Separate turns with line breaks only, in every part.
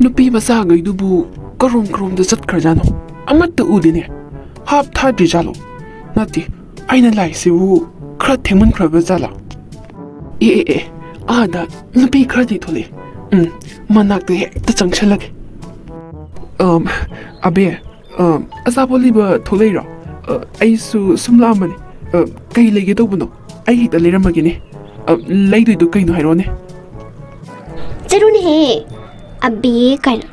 Nupi masagaydubu karom da chatkrajano amatta udine hap thadri jalo nati aina laisibu khra thengman khraga jala ada nupi khradi thole manak te hekta changchalage abe asaboliba tholeira aisu sumla mani kai lege tobno ai ta leramagine leidu kaino hairone
jarune he abi kaina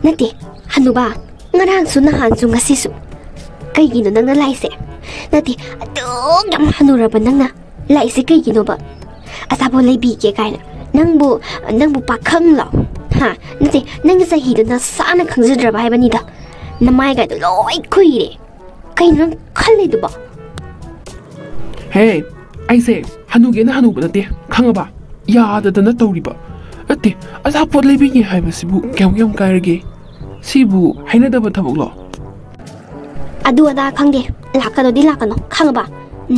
nati hanuba ngarang su nahan su ngasi su kaigino nangna laise nati adog yam hanuraba nangna laise kaigino ba asabo leibi ke kaina nangbu pakhang la ha nati nang sahi na sana khangjidraba haibani da namai ga do loi khuire kaino khalle du ba
hey aise hanuge na hanuba nate khangaba yadadana tawriba ate asapot leibi ke haibasibu kyam kairage sibu hainadaba thabuklo
adu ada khangde lakano khangba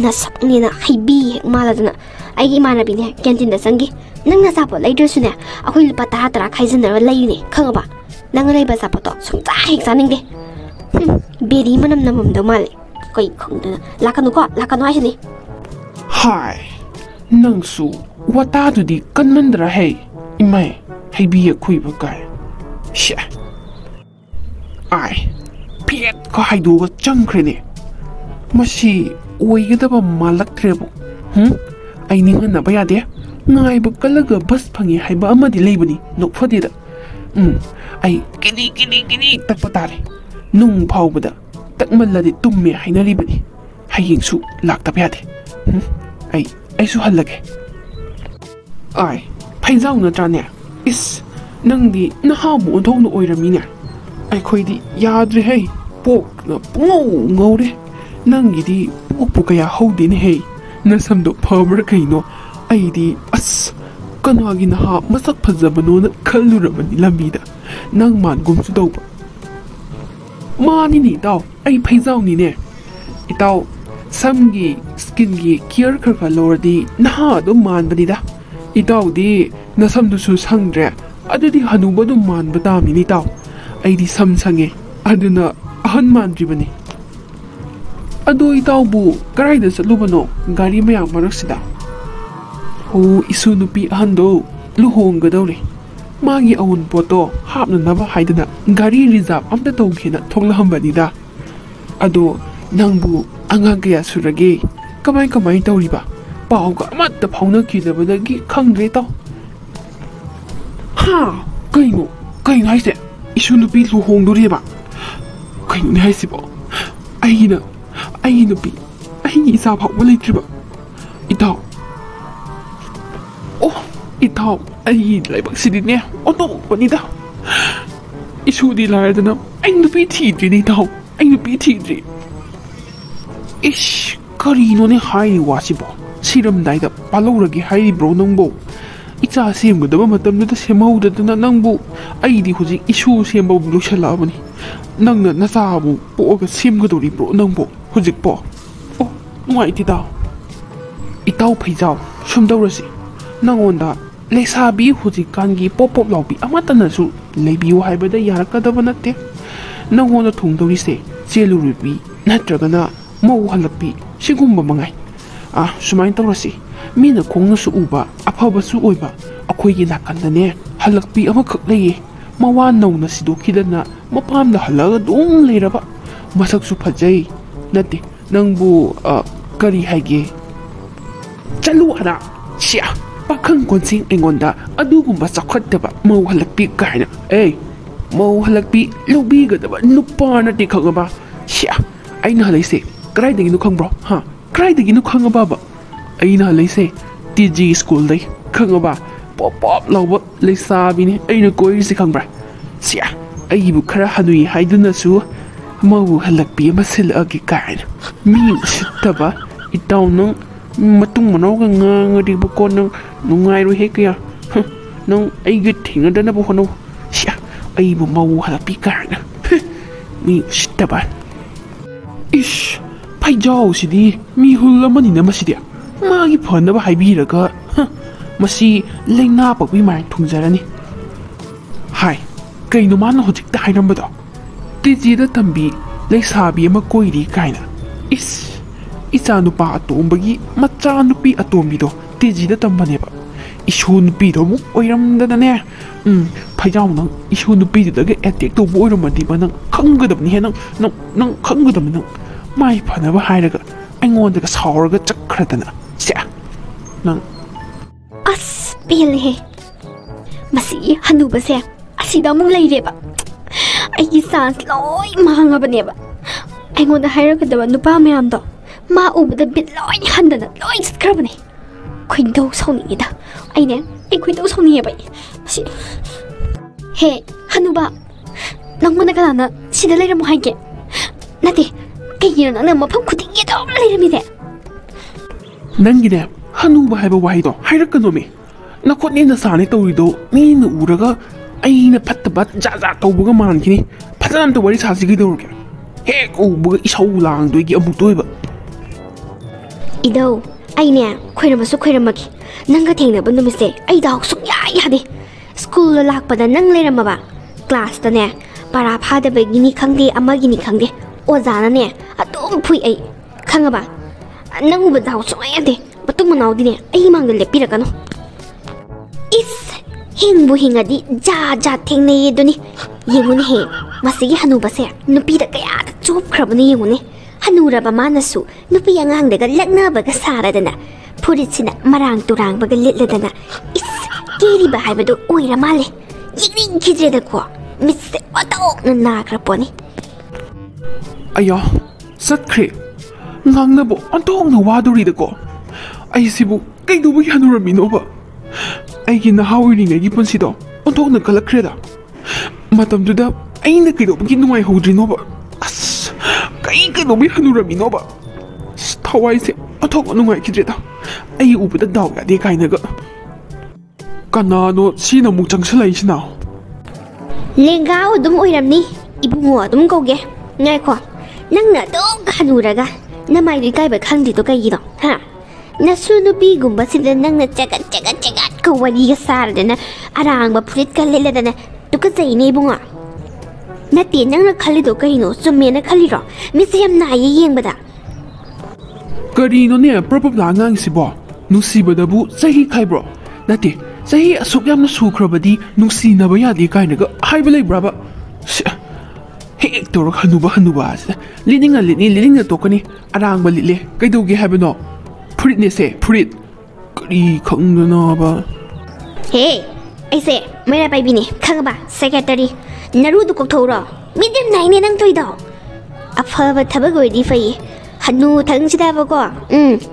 nasakni na haibi maladana aigi manabine canteen da sangi nangna sapo laidresu ne akhoi lupa ta tara khaijana layune khangba nang reiba sapo to sungta hek saningde beri manam namam do male koi khongda lakano aisini
hai nangsu wata dudi kanmandra hey imai haibi khuiba kai sha ai piet ko haiduga changkrene masi oigadaba malaktrebo ai ningana bayade ngai bu kalaga bus phangi haiba amadi leibani nokfadida ai kini takpatare nung phawbada takmalladi tumme hainaribani hayingsu lakta yade ai su halage ai phainjau na trane is nangdi nahabu onthongna oiramine ai khoidi yadre hey pok na ngore nangidi pokpu kaya howdine hey nasamdo phabra kaino aidi as kanagi na ha masak phajabano na khallurabani lambida nang man gumsu dawba mani ni taw ai phaijau ni ne itaw samgi skin gi care kha lordi na ha do man badida itaw di nasamdu su sangdre adudi hanuba do man badami ni taw aidi sam sange aduna ahan mandribani ado itawbu karaida salubano gari mayam maraksida ho isu nupi ahando luhonggadawre magi awun poto hapna naba haidana gari reserve amta tawkhina thonglahambanida ado nangbu angang kaya surage kamai tawriba pawga amatta phawna kidabadagi khangre taw ha kaino haise isu nupi luhongdoreba kaino haisibo ai nupi ai isa phawba leitriba itaw ai laibak sidine oto panida isu di laradana ai nupi thidri ni taw ai nupi thidri ish karino ne hai wasibo siram daida paloragi hai bro nangbo icha semgadaba matamda semhaudadana nangbu ai di huji isu sembo lusalabani nangna nasabu poga semgadori bro nangbo hujik po nuai tida itaw phaijau sumdawrasi nangonda lesabi hujik kangi pop lawbi amatanasu leibiu haibada yarakadaba natte nangonda thungdawrise chelurubi natragana mau halakpi sigumba mangai sumain tawrasi mina khongnasu uba afabasu oiba akhoi nakandane halakpi amakhak leye mawa nauna sidokidana mapamda halaga dong leiraba masaksu phajai nate nangbu kari haige chalu ana sia pakhang konsing engonda adugumba sakhattaba mau halakpi kaina mau halakpi lubi gadaba nupana ti khagaba sia aina halaise kraidagi nu khangbro kraidagi nu khangaba ba aina halaise TG school dai khangaba pop lawba leisabine aina koirisi khangbra sia aibu khara hanui haiduna su mau halakpi masilagi kaina mi sittaba itaw nang matung manaw ngangadi bako nang nungairu hekya nang aiga thingadana bo hono sia aibu mau halakpi kaina mi sittaba ish paijau sidi mi hulamani na masidi magi phanaba haibiraga masi leina pakwi mai thungjarani hai ꯀꯩꯅꯣ ꯃꯥꯅ ꯍꯧꯖꯤꯛꯇ ꯍꯥꯏꯔꯝꯕꯗꯣ ꯇꯤꯖꯤꯗ ꯇꯝꯕꯤ ꯂꯩꯁꯥꯕꯤ ꯑꯃ ꯀꯣꯏꯔꯤ ꯀꯥꯏꯅ ꯏꯁ ꯏꯆꯥ ꯅꯨꯄꯥ ꯑꯇꯣꯝꯕꯒꯤ ꯃꯆꯥ ꯅꯨꯄꯤ ꯑꯇꯣꯝꯕꯤꯗꯣ ꯇꯤꯖꯤꯗ ꯇꯝꯕꯅꯦꯕ ꯏꯁꯨ ꯅꯨꯄꯤꯗꯣ ꯑꯃꯨꯛ ꯑꯣꯏꯔꯝꯗꯅꯅꯦ ꯐꯩꯖꯥꯎ ꯅꯪ ꯏꯁꯨ ꯅꯨꯄꯤꯗꯨꯗꯒ ꯑꯦꯇꯦꯛ ꯇꯧꯕ ꯑꯣꯏꯔꯝꯃꯗꯤꯕ ꯅꯪ ꯈꯪꯒꯗꯕꯅꯤꯍꯦ ꯅꯪ ꯈꯪꯒꯗꯕꯅꯤ ꯅꯪ ꯃꯥꯏ ꯐꯅꯕ ꯍꯥꯏꯔꯒ ꯑꯩꯉꯣꯟꯗꯒ ꯁꯥꯎꯔꯒ ꯆꯠꯈ꯭ꯔꯗꯅ ꯁꯦ ꯅꯪ
ꯑꯁ ꯄꯦꯜꯂꯦꯍꯦ ꯃꯁꯤꯒꯤ ꯍꯅꯨꯕꯁꯦ ꯑꯁꯤꯗ ꯑꯃꯨꯛ ꯂꯩꯔꯦꯕ ꯑꯩꯒꯤ ꯆꯥꯟꯁ ꯂꯣꯏ ꯃꯥꯡꯉꯕꯅꯦꯕ ꯑꯩꯉꯣꯟꯗ ꯍꯥꯏꯔꯛꯀꯗꯕ ꯅꯨꯄꯥ ꯃꯌꯥꯝꯗꯣ ꯃꯥ ꯎꯕꯗ ꯕꯤꯠ ꯂꯣꯏ ꯍꯟꯗꯅ ꯂꯣꯏ ꯆꯠꯈ꯭ꯔꯕꯅꯦ ꯈꯣꯏꯗꯧ ꯁꯥꯎꯅꯤꯡꯉꯤꯗ ꯑꯩ ꯈꯣꯏꯗꯧ ꯁꯥꯎꯅꯤꯡꯉꯦꯕ ꯑꯁꯤ ꯍꯦ ꯍꯅꯨꯕ ꯅꯪꯉꯣꯟꯗ ꯀꯅꯥꯅ ꯁꯤꯗ ꯂꯩꯔꯝꯃꯣ ꯍꯥꯏꯒꯦ ꯅꯠꯇꯦ ꯀꯩꯒꯤꯅꯣ ꯅꯪꯅ ꯃꯐꯝ ꯈꯨꯗꯤꯡꯒꯤ ꯑꯗꯨꯝ ꯂꯩꯔꯝꯃꯤꯁꯦ
ꯅꯪꯒꯤꯅꯦ ꯍꯅꯨꯕ ꯍꯥꯏꯕ ꯋꯥꯍꯩꯗꯣ ꯍꯥꯏꯔꯛꯀꯅꯣꯃꯤ ꯅꯈꯣꯠꯅꯦ ꯅꯆꯥꯅꯦ ꯇꯧꯔꯤꯗꯣ ꯃꯤꯅ ꯎꯔꯒ ꯑꯩꯅ ꯐꯠꯇꯕ ꯖꯥꯠ ꯖꯥꯠ ꯇꯧꯕꯒ ꯃꯥꯟꯈꯤꯅꯤ ꯐꯖꯅ ꯑꯝꯇ ꯋꯥꯔꯤ ꯁꯥꯁꯤ ꯀꯩꯗꯧꯔꯒꯦ ꯍꯦꯛ ꯎꯕꯒ ꯏꯁꯧ ꯂꯥꯡꯗꯣꯏꯒꯤ ꯑꯃꯨꯛꯇ ꯑꯣꯏꯕ
ꯏꯙꯧ ꯑꯩꯅꯦ ꯈꯣꯏꯔꯝꯃꯁꯨ ꯈꯣꯏꯔꯝꯃꯒꯦ ꯅꯪꯒ ꯊꯦꯡꯅꯕ ꯅꯨꯃꯤꯠꯁꯦ ꯑꯩ ꯗꯥꯎ ꯁꯨꯡꯌꯥ ꯌꯥꯗꯦ ꯁ꯭ꯀꯨꯜꯗ ꯂꯥꯛꯄꯗ ꯅꯪ ꯂꯩꯔꯝꯃꯕ ꯀ꯭ꯂꯥꯁꯇꯅꯦ ꯄꯔꯥ ꯐꯥꯗꯕꯒꯤꯅꯤ ꯈꯪꯗꯦ ꯑꯃꯒꯤꯅꯤ ꯈꯪꯗꯦ ꯑꯣꯖꯥꯅꯅꯦ ꯑꯗꯨꯝ ꯐꯨꯏ ꯑꯩ ꯈꯪꯉꯕ ꯅꯪ ꯎꯕ ꯗꯥꯎ ꯁꯨꯡꯌꯥ ꯌꯥꯗꯦ ꯃꯇꯨꯡ ꯃꯅꯥꯎꯗꯤꯅꯦ ꯑꯩ ꯃꯥꯡꯗ ꯂꯦꯞꯄꯤꯔꯛꯀꯅꯨ ꯏꯁ ꯍꯤꯡꯕꯨ ꯍꯤꯡꯉꯗꯤ ꯖꯥꯠ ꯖꯥꯠ ꯊꯦꯡꯅꯩꯌꯦ ꯑꯗꯨꯅꯤ ꯌꯦꯡꯉꯨꯅꯦꯍꯦ ꯃꯁꯤꯒꯤ ꯍꯅꯨꯕꯁꯦ ꯅꯨꯄꯤꯗ ꯀꯌꯥꯗ ꯆꯣꯞꯈ꯭ꯔꯕꯅꯤ ꯌꯦꯡꯉꯨꯅꯦ ꯍꯅꯨꯔꯕ ꯃꯥꯅꯁꯨ ꯅꯨꯄꯤ ꯑꯉꯥꯡꯗꯒ ꯂꯛꯅꯕꯒ ꯁꯥꯔꯗꯅ ꯐꯨꯔꯤꯠꯁꯤꯅ ꯃꯔꯥꯡ ꯇꯨꯔꯥꯡꯕꯒ ꯂꯤꯠꯂꯗꯅ ꯏꯁ ꯀꯦꯔꯤꯕ ꯍꯥꯏꯕꯗꯨ ꯑꯣꯏꯔ ꯃꯥꯜꯂꯦ ꯌꯦꯡꯅꯤꯡꯈꯤꯗ꯭ꯔꯦꯗꯀꯣ ꯃꯤꯠꯁꯦ ꯑꯣꯟꯊꯣꯛꯅ ꯅꯥꯈ꯭ꯔ ꯄꯣꯠꯅꯤ
ꯑꯌꯥ ꯆꯠꯈ꯭ꯔꯦ ꯉꯥꯡꯅꯕ ꯑꯣꯟꯊꯣꯛꯅ ꯋꯥꯗꯣꯔꯤꯗꯀꯣ ꯑꯩꯁꯤꯕꯨ ꯀꯩꯗꯧꯕꯒꯤ ꯍꯟꯅꯨꯔꯝꯃꯤꯅꯣꯕ ꯑꯩꯒꯤ ꯅꯍꯥ ꯑꯣꯏꯔꯤꯉꯩꯒꯤ ꯄꯨꯟꯁꯤꯗꯣ ꯑꯣꯟꯊꯣꯛꯅ ꯀꯜꯂꯛꯈ꯭ꯔꯦꯗ ꯃꯇꯝꯗꯨꯗ ꯑꯩꯅ ꯀꯩꯗꯧꯕꯒꯤ ꯅꯨꯡꯉꯥꯏꯍꯧꯗ꯭ꯔꯤꯅꯣꯕ ꯑꯁ ꯀꯩꯗꯧꯕꯒꯤ ꯍꯟꯅꯨꯔꯝꯃꯤꯅꯣꯕ ꯊꯋꯥꯏꯁꯦ ꯑꯣꯟꯊꯣꯛꯅ ꯅꯨꯡꯉꯥꯏꯈꯤꯗ꯭ꯔꯦꯗ ꯑꯩ ꯎꯕꯗ ꯗꯥꯎ ꯌꯥꯗꯦ ꯀꯥꯏꯅꯒ ꯀꯅꯥꯅꯣ ꯁꯤꯅ ꯑꯃꯨꯛ ꯆꯪꯁꯤꯜꯂꯛꯏꯁꯤꯅ
ꯂꯦꯡꯒꯥꯎ ꯑꯗꯨꯝ ꯑꯣꯏꯔꯝꯅꯤ ꯏꯕꯨꯡꯉꯣ ꯑꯗꯨꯝ ꯀꯧꯒꯦ ꯉꯥꯏꯈꯣ ꯅꯪꯅ ꯑꯗꯨꯝ ꯍꯟꯅꯨꯔꯒ ꯅꯃꯥꯏꯗꯨ ꯏꯀꯥꯏꯕ ꯈꯪꯗ꯭ꯔꯤꯗꯣ ꯀꯩꯒꯤꯅꯣ ꯍꯥ ꯅꯁꯨ ꯅꯨꯄꯤꯒꯨꯝꯕꯁꯤꯗ ꯅꯪꯅ ꯆꯒꯠꯀ ꯋꯥꯔꯤꯒ ꯁꯥꯔꯗꯅ ꯑꯔꯥꯡꯕ ꯐꯨꯔꯤꯠꯀ ꯂꯤꯠꯂꯗꯅ ꯇꯨꯀꯠꯆꯩꯅꯦ ꯏꯕꯨꯡꯉꯣ ꯅꯠꯇꯦ ꯅꯪꯅ ꯈꯜꯂꯤꯗꯣ ꯀꯩꯅꯣ ꯆꯨꯝꯃꯦꯅ ꯈꯜꯂꯤꯔꯣ ꯃꯤꯠꯁꯦ ꯌꯥꯝ ꯅꯥꯏꯌꯦ ꯌꯦꯡꯕꯗ
ꯀꯔꯤꯅꯣꯅꯦ ꯄ꯭ꯔꯣꯄꯞꯂꯥ ꯑꯉꯥꯡꯁꯤꯕꯣ ꯅꯨꯡꯁꯤꯕꯗꯕꯨ ꯆꯍꯤ ꯈꯥꯏꯕ꯭ꯔꯣ ꯅꯠꯇꯦ ꯆꯍꯤ ꯑꯁꯨꯛ ꯌꯥꯝꯅ ꯁꯨꯈ꯭ꯔꯕꯗꯤ ꯅꯨꯡꯁꯤꯅꯕ ꯌꯥꯗꯦ ꯀꯥꯏꯅꯒ ꯍꯥꯏꯕ ꯂꯩꯕ꯭ꯔꯕ ꯍꯦꯛ ꯇꯧꯔꯒ ꯍꯟꯅꯨꯕ ꯑꯁꯤꯗ ꯂꯤꯠꯅꯤꯡꯉ ꯂꯤꯠꯅꯤ ꯂꯤꯠꯅꯤꯡꯉ ꯇꯣꯛꯀꯅꯤ ꯑꯔꯥꯡꯕ ꯂꯤꯠꯂꯦ ꯀꯩꯗꯧꯒꯦ ꯍꯥꯏꯕꯅꯣ ꯐꯨꯔꯤꯠꯅꯦꯁꯦ ꯐꯨꯔꯤꯠ ꯀꯔꯤ ꯈꯪꯗꯅꯕ
ꯍꯦ ꯑꯩꯁꯦ ꯃꯩꯔꯥ ꯄꯥꯏꯕꯤꯅꯦ ꯈꯪꯉꯕ ꯁꯦꯀ꯭ꯔꯦꯇꯔꯤ ꯅꯔꯨꯗꯨ ꯀꯣꯛꯊꯧꯔꯣ ꯃꯤꯠ ꯌꯥꯝ ꯅꯥꯏꯅꯦ ꯅꯪ ꯇꯣꯏꯗꯣ ꯑꯐꯕ ꯊꯕꯛ ꯑꯣꯏꯔꯗꯤ ꯐꯩꯌꯦ ꯍꯅꯨ ꯊꯪꯁꯤꯗꯕꯀꯣ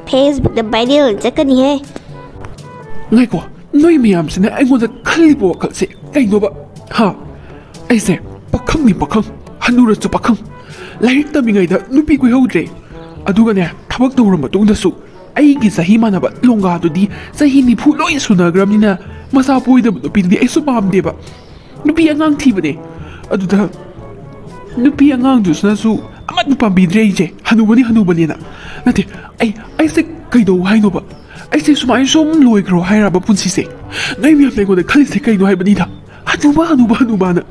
ꯐꯦꯁꯕꯨꯛꯇ ꯚꯥꯏꯔꯦꯜ ꯆꯠꯀꯅꯤꯍꯦ
ꯉꯥꯏꯀꯣ ꯅꯣꯏ ꯃꯌꯥꯝꯁꯤꯅ ꯑꯩꯉꯣꯟꯗ ꯈꯜꯂꯤꯕ ꯋꯥꯈꯜꯁꯦ ꯀꯩꯅꯣꯕ ꯍꯥ ꯑꯩꯁꯦ ꯄꯥꯈꯪꯅꯤ ꯄꯥꯈꯪ ꯍꯟꯅꯨꯔꯁꯨ ꯄꯥꯈꯪ ꯂꯥꯏꯔꯤꯛ ꯇꯝꯃꯤꯉꯩꯗ ꯅꯨꯄꯤ ꯀꯣꯏꯍꯧꯗ꯭ꯔꯦ ꯑꯗꯨꯒꯅꯦ ꯊꯕꯛ ꯇꯧꯔ ꯃꯇꯨꯡꯗꯁꯨ ꯑꯩꯒꯤ ꯆꯍꯤ ꯃꯥꯟꯅꯕ ꯂꯣꯡꯒꯥꯗꯨꯗꯤ ꯆꯍꯤ 90 ꯂꯣꯏ ꯁꯨꯅꯈ꯭ꯔꯕꯅꯤꯅ ꯃꯆꯥ ꯄꯣꯏꯗꯕ ꯅꯨꯄꯤꯗꯨꯗꯤ ꯑꯩꯁꯨ ꯄꯥꯝꯗꯦꯕ ꯅꯨꯄꯤ ꯑꯉꯥꯡ ꯊꯤꯕꯅꯦ ꯑꯗꯨꯗ ꯅꯨꯄꯤ ꯑꯉꯥꯡꯗꯨꯁꯤꯅꯁꯨ ꯑꯃꯠꯇ ꯄꯥꯝꯕꯤꯗ꯭ꯔꯦ ꯑꯩꯁꯦ ꯍꯅꯨꯕꯅꯦꯅ ꯅꯠꯇꯦ ꯑꯩꯁꯦ ꯀꯩꯗꯧ ꯍꯥꯏꯅꯣꯕ ꯑꯩꯁꯦ ꯁꯨꯃꯥꯏꯅ ꯁꯨꯝ ꯂꯣꯏꯈ꯭ꯔꯣ ꯍꯥꯏꯔꯕ ꯄꯨꯟꯁꯤꯁꯦ ꯅꯣꯏ ꯃꯌꯥꯝ ꯑꯩꯉꯣꯟꯗ ꯈꯜꯂꯤꯁꯦ ꯀꯩꯅꯣ ꯍꯥꯏꯕꯅꯤꯗ ꯍꯅꯨꯕꯥꯅ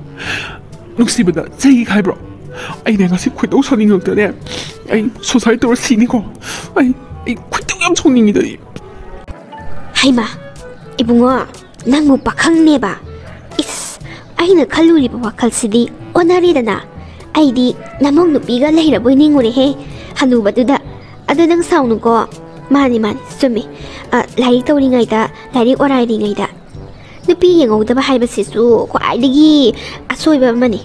ꯅꯨꯡꯁꯤꯕꯗ ꯆꯍꯤ ꯈꯥꯏꯕ꯭ꯔꯣ ꯑꯩꯅ ꯉꯁꯤ ꯈꯣꯏꯗꯧ ꯁꯥꯎꯅꯤꯡꯉꯛꯇꯅꯦ ꯑꯩ ꯁꯨꯁꯥꯏꯠ ꯇꯧꯔ ꯁꯤꯅꯤꯀꯣ ꯑꯩ ꯈꯣꯏꯗꯧ ꯌꯥꯝ ꯁꯥꯎꯅꯤꯡꯉꯤꯗ
ꯍꯩꯃꯥ ꯏꯕꯨꯡꯉꯣ ꯅꯪꯕꯨ ꯄꯥꯈꯪꯅꯦꯕ ꯏꯁ ꯑꯩꯅ ꯈꯜꯂꯨꯔꯤꯕ ꯋꯥꯈꯜꯁꯤꯗꯤ ꯑꯣꯟꯅꯔꯦꯗꯅ ꯑꯩꯗꯤ ꯅꯃꯧ ꯅꯨꯄꯤꯒ ꯂꯩꯔꯕꯣꯏ ꯅꯤꯡꯉꯨꯔꯦꯍꯦ ꯍꯅꯨꯕꯗꯨꯗ ꯑꯗꯨ ꯅꯪ ꯁꯥꯎꯅꯨꯀꯣ ꯃꯥꯅꯤ ꯆꯨꯝꯃꯤ ꯂꯥꯏꯔꯤꯛ ꯇꯧꯔꯤꯉꯩꯗ ꯂꯥꯏꯔꯤꯛ ꯑꯣꯔꯥꯏꯔꯤꯉꯩꯗ ꯅꯨꯄꯤ ꯌꯦꯡꯍꯧꯗꯕ ꯍꯥꯏꯕꯁꯤꯁꯨ ꯈ꯭ꯋꯥꯏꯗꯒꯤ ꯑꯁꯣꯏꯕ ꯑꯃꯅꯤ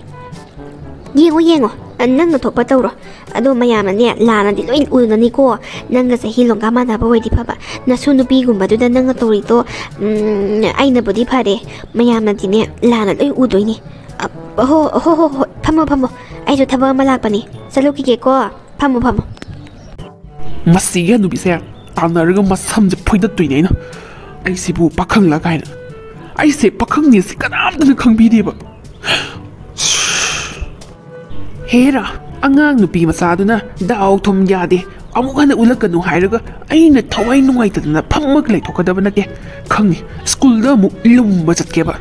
ꯌꯦꯡꯉꯣ ꯅꯪꯅ ꯊꯣꯛꯄ ꯇꯧꯔꯣ ꯑꯗꯣ ꯃꯌꯥꯝꯅꯅꯦ ꯂꯥꯟꯅꯗꯤ ꯂꯣꯏ ꯎꯒꯅꯤꯀꯣ ꯅꯪꯒ ꯆꯍꯤ ꯂꯣꯡꯒꯥ ꯃꯥꯟꯅꯕ ꯑꯣꯏꯗꯤ ꯐꯕ ꯅꯁꯨ ꯅꯨꯄꯤꯒꯨꯝꯕꯗꯨꯗ ꯅꯪꯅ ꯇꯧꯔꯤꯗꯣ ꯑꯩꯅꯕꯨꯗꯤ ꯐꯔꯦ ꯃꯌꯥꯝꯅꯗꯤꯅꯦ ꯂꯥꯟꯅ ꯂꯣꯏ ꯎꯗꯣꯏꯅꯤ ꯍꯣ ꯐꯝꯃꯣ ꯑꯩꯁꯨ ꯊꯕꯛ ꯑꯃ ꯂꯥꯛꯄꯅꯤ ꯆꯠꯂꯨꯈꯤꯒꯦꯀꯣ ꯐꯝꯃꯣ
ꯃꯁꯤꯒꯤ ꯍꯅꯨꯕꯤꯁꯦ ꯇꯥꯟꯅꯔꯒ ꯃꯁꯝꯁꯦ ꯐꯣꯏꯗꯠꯇꯣꯏꯅꯦ ꯑꯩꯁꯤꯕꯨ ꯄꯥꯈꯪꯂ ꯀꯥꯏꯅ ꯑꯩꯁꯦ ꯄꯥꯈꯪꯅꯤ ꯁꯤ ꯀꯅꯥꯝꯇꯅ ꯈꯪꯕꯤꯗꯦꯕ ꯍꯦꯔꯥ ꯑꯉꯥꯡ ꯅꯨꯄꯤ ꯃꯆꯥꯗꯨꯅ ꯗꯥꯎ ꯊꯨꯝ ꯌꯥꯗꯦ ꯑꯃꯨꯛ ꯍꯟꯅ ꯎꯠꯂꯛꯀꯅꯨ ꯍꯥꯏꯔꯒ ꯑꯩꯅ ꯊꯋꯥꯏ ꯅꯨꯡꯉꯥꯏꯇꯗꯅ ꯐꯝꯃꯒ ꯂꯩꯊꯣꯛꯀꯗꯕ ꯅꯠꯇꯦ ꯈꯪꯉꯤ ꯁ꯭ꯀꯨꯜꯗ ꯑꯃꯨꯛ ꯂꯨꯝꯕ ꯆꯠꯀꯦꯕ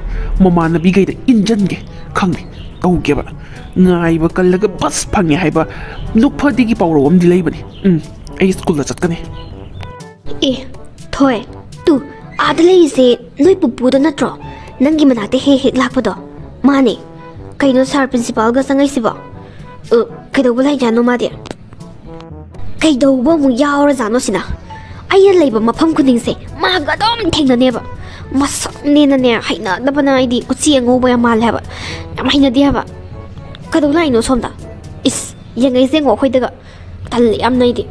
ꯃꯃꯥꯟꯅꯕꯤꯈꯩꯗ ꯏꯟꯖꯟꯒꯦ ꯈꯪꯗꯦ ꯇꯧꯒꯦꯕ ꯉꯥꯏꯕ ꯀꯜꯂꯒ ꯕꯁ ꯐꯪꯉꯦ ꯍꯥꯏꯕ ꯅꯨꯛꯐꯗꯤꯒꯤ ꯄꯥꯎꯔꯧ ꯑꯃꯗꯤ ꯂꯩꯕꯅꯤ ꯑꯩ ꯁ꯭ꯀꯨꯜꯗ ꯆꯠꯀꯅꯤ
ꯑꯦ ꯊꯣꯏ ꯇꯨ ꯑꯥꯗ ꯂꯩꯔꯤꯁꯦ ꯅꯣꯏ ꯄꯨꯄꯨꯗꯣ ꯅꯠꯇ꯭ꯔꯣ ꯅꯪꯒꯤ ꯃꯅꯥꯛꯇ ꯍꯦꯛ ꯂꯥꯛꯄꯗꯣ ꯃꯥꯅꯦ ꯀꯩꯅꯣ ꯁꯥꯔ ꯄ꯭ꯔꯤꯟꯁꯤꯄꯥꯜꯒ ꯆꯪꯉꯛꯏꯁꯤꯕꯣ ꯀꯩꯗꯧꯕ ꯂꯩꯖꯥꯠꯅꯣ ꯃꯥꯗꯤ ꯀꯩꯗꯧꯕ ꯑꯃꯨꯛ ꯌꯥꯎꯔꯖꯥꯠꯅꯣ ꯁꯤꯅ ꯑꯩꯅ ꯂꯩꯕ ꯃꯐꯝ ꯈꯨꯗꯤꯡꯁꯦ ꯃꯥꯒ ꯑꯗꯨꯝ ꯊꯦꯡꯅꯅꯦꯕ ꯃꯁꯛꯅꯦꯅꯅꯦ ꯍꯩꯅꯗꯕꯅ ꯑꯩꯗꯤ ꯎꯆꯤ ꯑꯉꯧꯕ ꯌꯥꯝ ꯃꯥꯜꯂꯦ ꯍꯥꯏꯕ ꯌꯥꯝ ꯍꯩꯅꯗꯦ ꯍꯥꯏꯕ ꯀꯩꯗꯧ ꯂꯥꯛꯏꯅꯣ ꯁꯣꯝꯗ ꯏꯁ ꯌꯦꯡꯉꯩ ꯌꯦꯡꯉꯣ ꯑꯩꯈꯣꯏꯗꯒ ꯇꯜꯂꯦ ꯌꯥꯝꯅ ꯑꯩꯗꯤ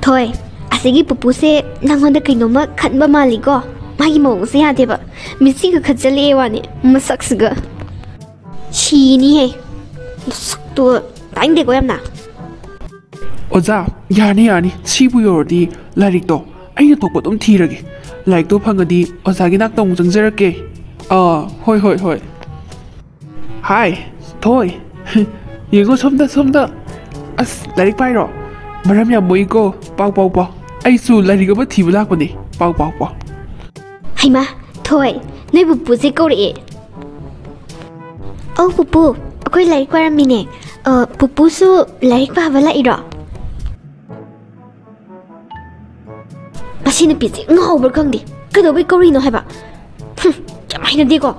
ꯊꯣꯏ ꯑꯁꯤꯒꯤ ꯄꯨꯄꯨꯁꯦ ꯅꯪꯉꯣꯟꯗ ꯀꯩꯅꯣꯝꯃ ꯈꯟꯕ ꯃꯥꯜꯂꯤꯀꯣ ꯃꯥꯒꯤ ꯃꯑꯣꯡꯁꯦ ꯌꯥꯗꯦꯕ ꯃꯤꯠꯁꯤꯒ ꯈꯠꯆꯜꯂꯛꯑꯦ ꯋꯥꯅꯤ ꯃꯁꯛꯁꯤꯒ ꯁꯤꯅꯤꯍꯦ ꯃꯁꯛꯇꯣ ꯇꯥꯏꯅꯗꯦꯀꯣ ꯌꯥꯝꯅ
ꯑꯣꯖꯥ ꯌꯥꯔꯅꯤ ꯌꯥꯔꯅꯤ ꯁꯤꯕꯨ ꯌꯧꯔꯗꯤ ꯂꯥꯏꯔꯤꯛꯇꯣ ꯑꯩꯅ ꯊꯣꯛꯄ ꯑꯗꯨꯝ ꯊꯤꯔꯒꯦ ꯂꯥꯏꯔꯤꯛꯇꯣ ꯐꯪꯉꯗꯤ ꯑꯣꯖꯥꯒꯤ ꯅꯥꯛꯇ ꯑꯃꯨꯛ ꯆꯪꯖꯔꯛꯀꯦ ꯍꯣꯏ ꯍꯣꯏ ꯍꯣꯏ ꯍꯥꯏ ꯊꯣꯏ ꯌꯦꯡꯉꯣ ꯁꯣꯝꯗ ꯑꯁ ꯂꯥꯏꯔꯤꯛ ꯄꯥꯏꯔꯣ ꯃꯔꯝ ꯌꯥꯝ ꯃꯣꯏꯀꯣ ꯄꯥꯎ ꯑꯩꯁꯨ ꯂꯥꯏꯔꯤꯛ ꯑꯃ ꯊꯤꯕ ꯂꯥꯛꯄꯅꯦ ꯄꯥꯎ
ꯍꯩꯃꯥ ꯊꯣꯏ ꯅꯣꯏ ꯄꯨꯄꯨꯁꯦ ꯀꯧꯔꯛꯑꯦ ꯄꯨꯄꯨ ꯑꯩꯈꯣꯏ ꯂꯥꯏꯔꯤꯛ ꯄꯥꯔꯝꯃꯤꯅꯦ ꯄꯨꯄꯨꯁꯨ ꯂꯥꯏꯔꯤꯛ ꯄꯥꯕ ꯂꯥꯛꯏꯔꯣ ꯃꯁꯤ ꯅꯨꯄꯤꯁꯦ ꯉꯥꯎꯕ꯭ꯔꯥ ꯈꯪꯗꯦ ꯀꯩꯗꯧꯕꯩ ꯀꯧꯔꯤꯅꯣ ꯍꯥꯏꯕ ꯌꯥꯝ ꯍꯩꯅꯗꯦꯀꯣ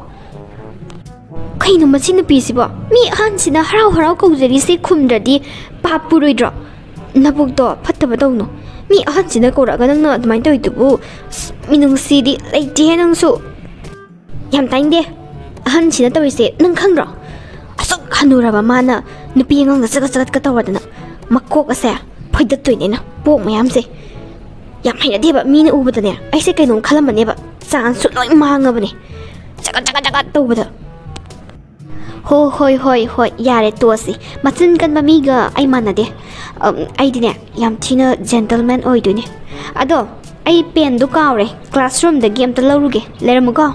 ꯀꯩꯅꯣ ꯃꯁꯤ ꯅꯨꯄꯤꯁꯤꯕꯣ ꯃꯤ ꯑꯍꯟꯁꯤꯅ ꯍꯔꯥꯎ ꯀꯧꯖꯔꯤꯁꯦ ꯈꯨꯝꯗ꯭ꯔꯗꯤ ꯄꯥꯞ ꯄꯨꯔꯣꯏꯗ꯭ꯔꯣ ꯅꯕꯨꯛꯇꯣ ꯐꯠꯇꯕ ꯇꯧꯅꯨ ꯃꯤ ꯑꯍꯟꯁꯤꯅ ꯀꯧꯔꯛꯑꯒ ꯅꯪꯅ ꯑꯗꯨꯃꯥꯏꯅ ꯇꯧꯔꯤꯗꯨꯕꯨ ꯃꯤꯅꯨꯡꯁꯤꯗꯤ ꯂꯩꯇꯦꯍꯦ ꯅꯪꯁꯨ ꯌꯥꯝ ꯇꯥꯏꯅꯗꯦ ꯑꯍꯟꯁꯤꯅ ꯇꯧꯔꯤꯁꯦ ꯅꯪ ꯈꯪꯗ꯭ꯔꯣ ꯑꯁꯨꯛ ꯍꯟꯅꯨꯔꯕ ꯃꯥꯅ ꯅꯨꯄꯤ ꯑꯉꯥꯡꯗ ꯆꯒꯠꯀ ꯇꯧꯔꯗꯅ ꯃꯀꯣꯛ ꯑꯁꯦ ꯐꯣꯏꯗꯠꯇꯣꯏꯅꯦꯅ ꯄꯣꯛ ꯃꯌꯥꯝꯁꯦ ꯌꯥꯝ ꯍꯩꯅꯗꯦꯕ ꯃꯤꯅ ꯎꯕꯗꯅꯦ ꯑꯩꯁꯦ ꯀꯩꯅꯣꯝ ꯈꯜꯂꯝꯕꯅꯦꯕ ꯆꯥꯟꯁꯁꯨ ꯂꯣꯏ ꯃꯥꯡꯉꯕꯅꯦ ꯆꯒꯠ ꯇꯧꯕꯗ ꯍꯣꯏ ꯌꯥꯔꯦ ꯇꯣꯛꯑꯁꯤ ꯃꯆꯤꯟ ꯀꯟꯕ ꯃꯤꯒ ꯑꯩ ꯃꯥꯟꯅꯗꯦ ꯑꯩꯗꯤꯅꯦ ꯌꯥꯝ ꯊꯤꯅ ꯖꯦꯟꯇꯜꯃꯦꯟ ꯑꯣꯏꯗꯣꯏꯅꯦ ꯑꯗꯣ ꯑꯩ ꯄꯦꯟꯗꯣ ꯀꯥꯎꯔꯦ ꯀ꯭ꯂꯥꯁꯔꯨꯝꯗꯒꯤ ꯑꯝꯇ ꯂꯧꯔꯨꯒꯦ ꯂꯩꯔꯝꯃꯨꯀꯣ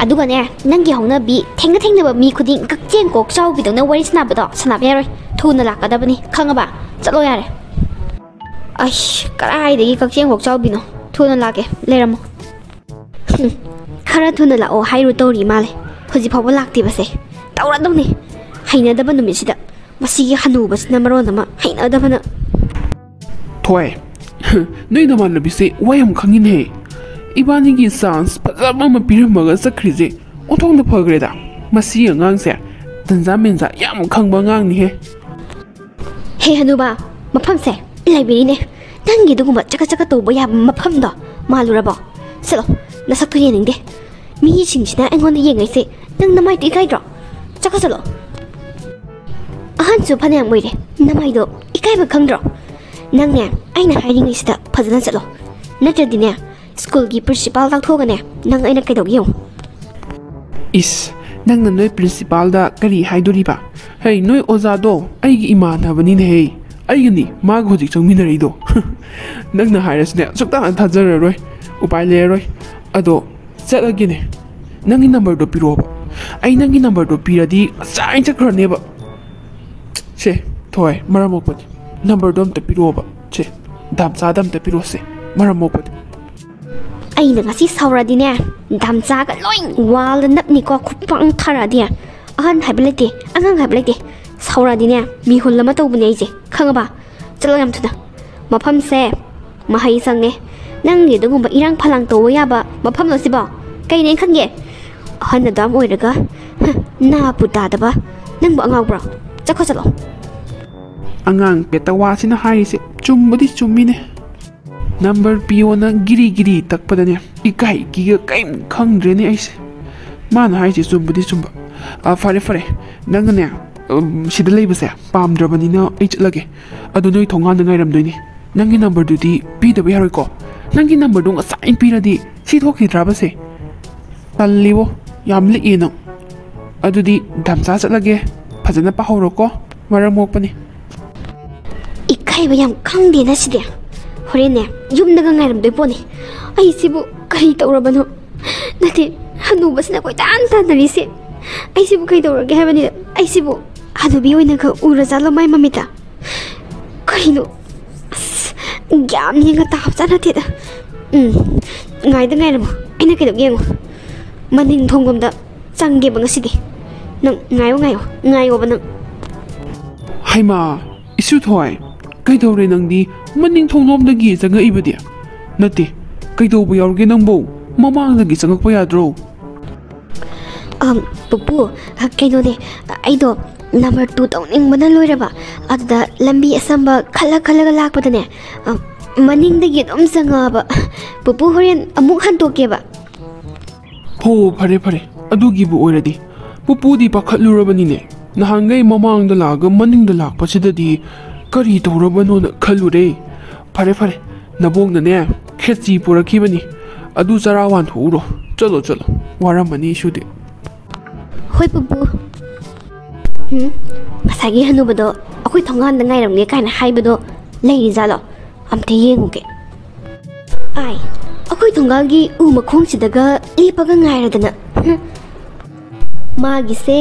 ꯑꯗꯨꯒꯅꯦ ꯅꯪꯒꯤ ꯍꯧꯅꯕꯤ ꯊꯦꯡꯅꯕ ꯃꯤ ꯈꯨꯗꯤꯡ ꯀꯛꯆꯦꯡ ꯀꯣꯛ ꯆꯥꯎꯕꯤꯗꯧꯅ ꯋꯥꯔꯤ ꯁꯥꯟꯅꯕꯗꯣ ꯁꯥꯟꯅꯕ ꯌꯥꯔꯣꯏ ꯊꯨꯅ ꯂꯥꯛꯀꯗꯕꯅꯤ ꯈꯪꯉꯕ ꯆꯠꯂꯣ ꯌꯥꯔꯦ ꯑꯩꯁ ꯀꯗꯥꯏꯗꯒꯤ ꯀꯛꯆꯦꯡ ꯀꯣꯛ ꯆꯥꯎꯕꯤꯅꯣ ꯊꯨꯅ ꯂꯥꯛꯀꯦ ꯂꯩꯔꯝꯃꯣ ꯈꯔ ꯊꯨꯅ ꯂꯥꯛꯑꯣ ꯍꯥꯏꯔꯨ ꯇꯧꯔꯤ ꯃꯥꯜꯂꯦ ꯍꯧꯖꯤꯛ ꯐꯥꯎꯕ ꯂꯥꯛꯇꯦꯕꯁꯦ ꯇꯧꯔꯗꯧꯅꯤ ꯍꯩꯅꯗꯕ ꯅꯨꯃꯤꯠꯁꯤꯗ ꯃꯁꯤꯒꯤ ꯍꯅꯨꯕꯁꯤꯅ ꯃꯔꯣꯟ ꯑꯃ ꯍꯩꯅꯗꯕꯅ
ꯊꯣꯏ ꯅꯣꯏ ꯅꯃꯥꯟꯅꯕꯤꯁꯦ ꯋꯥ ꯌꯥꯝ ꯈꯪꯉꯤꯅꯦ 이반이기 sans 파자마마 비름마가 sakrize 오통도 퍼그레다 마시 영앙세 던자면자 ям ꯈꯪꯕ ꯉꯥꯡꯅꯤ
ꯍꯦ ꯍꯅꯨꯕ ꯃꯐꯝꯁꯦ ꯂꯥꯏꯕ꯭ꯔꯦꯔꯤꯅꯦ ꯅꯪꯒꯤ ꯑꯗꯨꯒꯨꯝꯕ ꯆꯀꯠ ꯇꯧꯕ ꯌꯥꯕ ꯃꯐꯝꯗꯣ ꯃꯥꯜꯂꯨꯔꯕꯣ ꯆꯠꯂꯣ ꯅꯁꯛꯇꯣ ꯌꯦꯡꯅꯤꯡꯗꯦ ꯃꯤꯁꯤꯡꯁꯤꯅ ꯑꯩꯉꯣꯟꯗ ꯌꯦꯡꯉꯩꯁꯦ ꯅꯪ ꯅꯃꯥꯏꯗꯣ ꯏꯀꯥꯏꯗ꯭ꯔꯣ ꯆꯠꯂꯣ ꯑꯍꯟꯁꯨ ꯐꯅꯌꯥꯝ ꯑꯣꯏꯔꯦ ꯅꯃꯥꯏꯗꯣ ꯏꯀꯥꯏꯕ ꯈꯪꯗ꯭ꯔꯣ ꯅꯪꯅꯦ ꯑꯩꯅ ꯍꯥꯏꯔꯤꯉꯩꯁꯤꯗ ꯐꯖꯅ ꯆꯠꯂꯣ ꯅꯠꯇ꯭ꯔꯗꯤꯅꯦ 스쿨기 프린시팔 닥터가네 ꯅꯪ ꯑꯩꯅ ꯀꯩꯗꯧꯒꯦ
이스 ꯅꯪꯅ ꯅꯣꯏ ꯄ꯭ꯔꯤꯟꯁꯤꯄꯥꯜꯗ ꯀꯔꯤ ꯍꯥꯏꯗꯣꯔꯤꯕ ꯍꯦ ꯅꯣꯏ ꯑꯣꯖꯥꯗꯣ ꯑꯩꯒꯤ ꯏꯃꯥꯟꯅꯕꯅꯤꯅꯦ ꯍꯦ ꯑꯩꯒꯅꯤ ꯃꯥꯒ ꯍꯧꯖꯤꯛ ꯆꯪꯃꯤꯟꯅꯔꯤꯗꯣ ꯅꯪꯅ ꯍꯥꯏꯔꯁꯨꯅꯦ ꯁꯨꯛꯇꯥ ꯊꯥꯖꯔꯔꯣꯏ ꯎꯄꯥꯏ ꯂꯩꯔꯔꯣꯏ ꯑꯗꯣ ꯆꯠꯂꯒꯦꯅꯦ ꯅꯪꯒꯤ ꯅꯝꯕꯔꯗꯣ ꯄꯤꯔꯣꯕ ꯑꯩ ꯅꯪꯒꯤ ꯅꯝꯕꯔꯗꯣ ꯄꯤꯔꯗꯤ ꯉꯁꯥꯏ ꯆꯠꯈ꯭ꯔꯅꯦꯕ ꯁꯦ ꯊꯣꯏ ꯃꯔꯝ ꯃꯣꯛꯄꯅꯤ ꯅꯝꯕꯔꯗꯣ ꯑꯝꯇ ꯄꯤꯔꯣꯕ ꯁꯦ ꯗꯥꯝꯆꯥꯗ ꯑꯝꯇ ꯄꯤꯔꯣꯁꯦ ꯃꯔꯝ ꯃꯣꯛꯄꯅꯤ
ꯑꯩꯅ ꯉꯁꯤ ꯁꯥꯎꯔꯗꯤꯅꯦ ꯗꯥꯝꯆꯥꯒ ꯂꯣꯏ ꯋꯥꯜꯗ ꯅꯞꯅꯤꯀꯣ ꯈꯨꯄꯥꯡ ꯊꯥꯔꯛꯑꯗꯤ ꯑꯍꯟ ꯍꯥꯏꯕ ꯂꯩꯇꯦ ꯑꯉꯥꯡ ꯍꯥꯏꯕ ꯂꯩꯇꯦ ꯁꯥꯎꯔꯗꯤꯅꯦ ꯃꯤꯍꯨꯜ ꯑꯃ ꯇꯧꯕꯅꯦ ꯑꯩꯁꯦ ꯈꯪꯉꯕ ꯆꯠꯂꯣ ꯌꯥꯝ ꯊꯨꯅ ꯃꯐꯝꯁꯦ ꯃꯍꯩ ꯆꯪꯉꯦ ꯅꯪꯒꯤ ꯑꯗꯨꯒꯨꯝꯕ ꯏꯔꯥꯡ ꯐꯂꯥꯡ ꯇꯧꯕ ꯌꯥꯕ ꯃꯐꯝꯂꯣ ꯁꯤꯕꯣ ꯀꯩꯅꯦ ꯈꯟꯒꯦ ꯑꯍꯟ ꯑꯗꯨꯝ ꯑꯣꯏꯔꯒ ꯅꯥꯄꯨ ꯇꯥꯗꯕ ꯅꯪꯕꯨ ꯑꯉꯥꯎꯕ꯭ꯔꯣ ꯆꯠꯂꯣ
ꯑꯉꯥꯡ ꯄꯦꯇꯋꯥꯁꯤꯅ ꯍꯥꯏꯔꯤꯁꯦ ꯆꯨꯝꯕꯗꯤ ꯆꯨꯝꯃꯤꯅꯦ ꯅꯝꯕꯔ ꯄꯤꯌꯣꯅ ꯒꯤꯔꯤ ꯇꯛꯄꯗꯅꯦ ꯏꯀꯥꯏ ꯀꯤꯒ ꯀꯩꯝ ꯈꯪꯗ꯭ꯔꯦꯅꯦ ꯑꯩꯁꯦ ꯃꯥꯅ ꯍꯥꯏꯁꯦ ꯆꯨꯝꯕꯗꯤ ꯆꯨꯝꯕ ꯐꯔꯦ ꯅꯪꯅꯅꯦ ꯁꯤꯗ ꯂꯩꯕꯁꯦ ꯄꯥꯝꯗ꯭ꯔꯕꯅꯤꯅ ꯑꯩ ꯆꯠꯂꯒꯦ ꯑꯗꯣ ꯅꯣꯏ ꯊꯣꯡꯒꯥꯟꯗ ꯉꯥꯏꯔꯝꯗꯣꯏꯅꯤ ꯅꯪꯒꯤ ꯅꯝꯕꯔꯗꯨꯗꯤ ꯄꯤꯗꯕ ꯌꯥꯔꯣꯏꯀꯣ ꯅꯪꯒꯤ ꯅꯝꯕꯔꯗꯣ ꯉꯁꯥꯏ ꯄꯤꯔꯗꯤ ꯁꯤ ꯊꯣꯛꯈꯤꯗ꯭ꯔꯕꯁꯦ ꯇꯜꯂꯤꯕꯣ ꯌꯥꯝ ꯂꯤꯛꯑꯦ ꯅꯪ ꯑꯗꯨꯗꯤ ꯗꯥꯝꯆꯥ ꯆꯠꯂꯒꯦ ꯐꯖꯅ ꯄꯥꯍꯧꯔꯣꯀꯣ ꯃꯔꯝ ꯃꯣꯛꯄꯅꯤ
이카이바 ꯌꯥꯝ ꯈꯪꯗꯦꯅ ꯁꯤꯗꯤ ꯍꯣꯔꯦꯟꯅꯦ ꯌꯨꯝꯗꯒ ꯉꯥꯏꯔꯝꯗꯣꯏ ꯄꯣꯠꯅꯤ ꯑꯩꯁꯤꯕꯨ ꯀꯔꯤ ꯇꯧꯔꯕꯅꯣ ꯅꯠꯇꯦ ꯍꯅꯨꯕꯁꯤꯅ ꯀꯣꯏꯇꯥꯟ ꯇꯥꯟꯅꯔꯤꯁꯦ ꯑꯩꯁꯤꯕꯨ ꯀꯩꯗꯧꯔꯒꯦ ꯍꯥꯏꯕꯅꯤꯗ ꯑꯩꯁꯤꯕꯨ ꯍꯅꯨꯕꯤ ꯑꯣꯏꯅꯒ ꯎꯔꯖꯥꯠꯂꯣ ꯃꯥꯏ ꯃꯃꯤꯠꯇ ꯀꯔꯤꯅꯣ ꯑꯁ ꯌꯥꯝ ꯌꯦꯡꯒ ꯇꯥꯕꯖꯥꯠ ꯅꯠꯇꯦꯗ ꯉꯥꯏꯔꯝꯃꯣ ꯑꯩꯅ ꯀꯩꯗꯧꯒꯦ ꯌꯦꯡꯉꯣ maning thonggomda changge ba ngasidi nang ngayo ba nang
haima isu thoi kaidore nangdi maning thonglomdagi changa ibadi nati kaidobu yaurge nangbo mamangdagi changakpa yadro
pupu kaino ne aido number 2 tawning mana loiraba adda lambi asamba khala lakpadane maningdagi dom changaba pupu horen amuk hantokeba
ho phare adugibu oiradi pupudi pakhatlurabanine nahangai mamangda laga maningda lakpasidadi kari tawrabano na khalure phare nabongna ne khetchi purakibani adu charawan thuro chalo waramani shude
hoi pupu masagi hanubado akoi thongan da ngairamge kaina haibado leiri jalo amte yenguge ai akoi thongagi u makhongsidaga lipaga ngairadana magise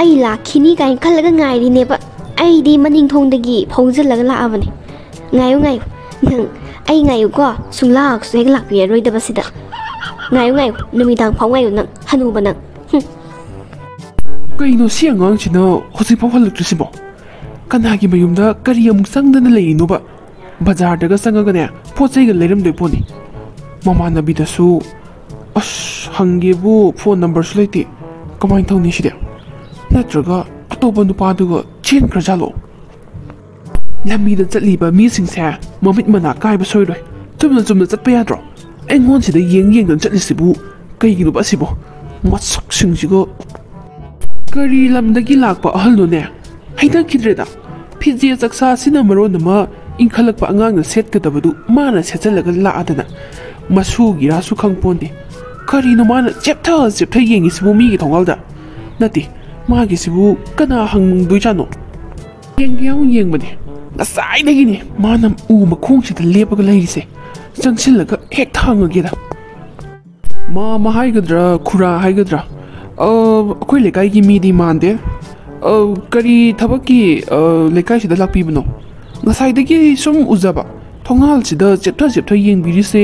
ai lakhini kain khalaga ngairi neba ai di maning thongdagi phongjalaga laabane ngayo nang ai ngayo ko sunglak seg lakpi roidaba sida ngayo numidang phongayo nang hanuba nang
kaino siangang china hosi phawhalaktrisibo kanagi mayumda kari amuk sangdana leinoba bazar daga sangaga ne pochai ga leram de poni mama nabi da su as hangebu phone number su leiti kamai thawni shide natraga atoba nupa duga chen krajalo lambi da chatliba mi singse mamit mana kai ba soiroi chumna chatpa yadro engon sida yeng dan chatlisibu kaigino ba sibo matsak singjigo kari lamdagi lakpa ahalno ne haida kidreda phije chaksa sina maron ma inkhalakpa angang set kadabadu mana sechalaga laadana masu gira su khangponde kari no mana cheptha yengi sibu mi gi thongalda nati magi sibu kana hangdui chano yeng bane nasai dagi ne manam u makhong sita lepaga leise changsilaga hek thangageda ma haigadra khura haigadra akhoi lekai gi midi mande kari thabaki lekai sida lakpibno ngasai dagi sum uzaba thongal sida cheptha yengbirise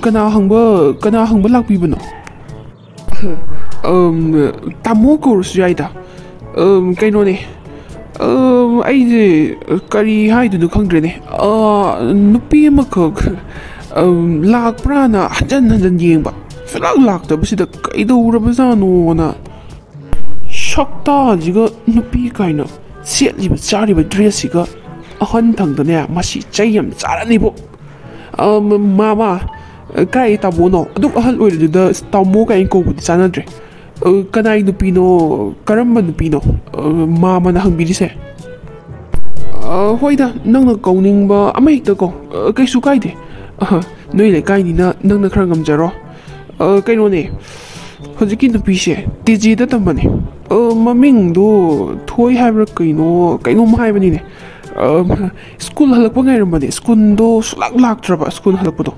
kana hangba lakpibno tamo course yaida kaino ne ai je kari haidu khangdre ne nupi amakak lakprana hajan yengba lak da bisi da kaido urabazano na shakta jiga nupi kaina setliba chariba dress siga ahan thangda ne masi chayam charani bo mama kai tabono adu ahal oire da tamo kai ko budi sanadre kanai nupino karamba nupino mama na hangbirise hoida nangna kauningba amahikta ko kaisu kaide noi le kai ni na nangna khara ngamjaro kaino ne hojiki nupise tiji da tambane mamingdo thoi habra kaino mahaibani ne school halakpa ngairambane school do sulak traba school halakpado